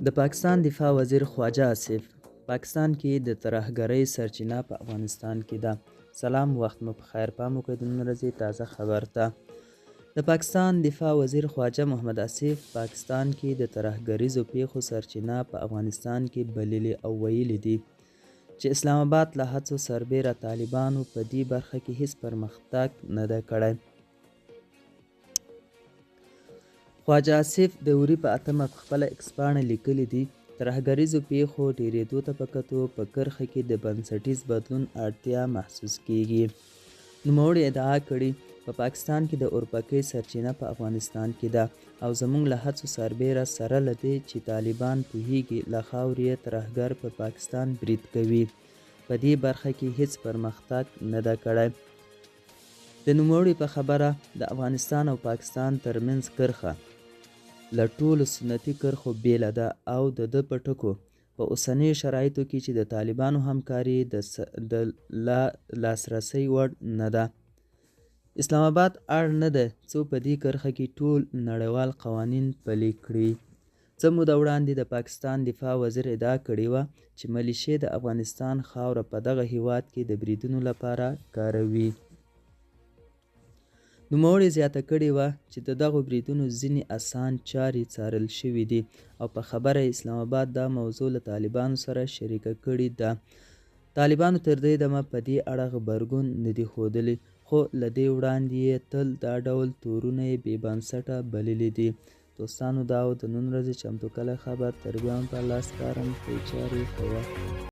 د پاکستان دفاع وزیر خواجه آصف پاکستان کې د ترهګرۍ سرچینه په افغانستان کې ده. سلام، وخت مو په خیر. پام وکړئ د نن ورځې تازه خبر ته. د پاکستان دفاع وزیر خواجه محمد آصف پاکستان کې د ترهګریزو پیښو سرچینه په افغانستان کې بللي او ویلي دي چې اسلام آباد له هڅو سربیره طالبانو په دې برخه کې هیڅ پرمختګ نه ده کړی. خواجه آصف د وري په 8 په خپله اکس پاڼه لیکلي دي ترهګریزو پیښو ډیرېدو ته په کتو په کرښه کې د بنسټیز بدلون اړتیا محسوس کیږي. نوموړي ادعا کړې په پاکستان کې د اورپکۍ سرچینه په افغانستان کې ده او زموږ له هڅو سربیره سره له دې چې طالبان پوهیږي له خاورې ترهګر په پاکستان برید کوي په دې برخه کې هیڅ پرمختګ نه ده کړی. د نوموړي په خبره د افغانستان او پاکستان ترمنځ کرښه له ټولو سنتي کرښو بیله ده او د ده په ټکو په اوسنیو شرایطو کې چې د طالبانو همکاري د لاسرسي وړ نه ده. اسلام آباد اړ نه ده څو په دې کرښه کې ټول نړیوال قوانین پلي کړي. څه موده وړاندې د پاکستان دفاع وزیر ادعا کړې وه چې ملیشې د افغانستان خاوره په دغه هیواد کې د بریدونو لپاره کاروي. نوموړي زیاته کړې وه چې د دغو بریدونو ځینې اسان چارې څارل شوي دي او په خبره اسلام آباد دا موضوع له طالبانو سره شریکه کړې ده. طالبانو تر دې دمه په دې اړه غبرګون نه دی ښودلی خو له دې وړاندې یې تل دا ډول تورونه یې بې بنسټه بللي دي. دوستانو دا و د نن ورځې چمتو کلی خبر. تر بیا هم په الله سپارم. ښې چارې ښه وخت.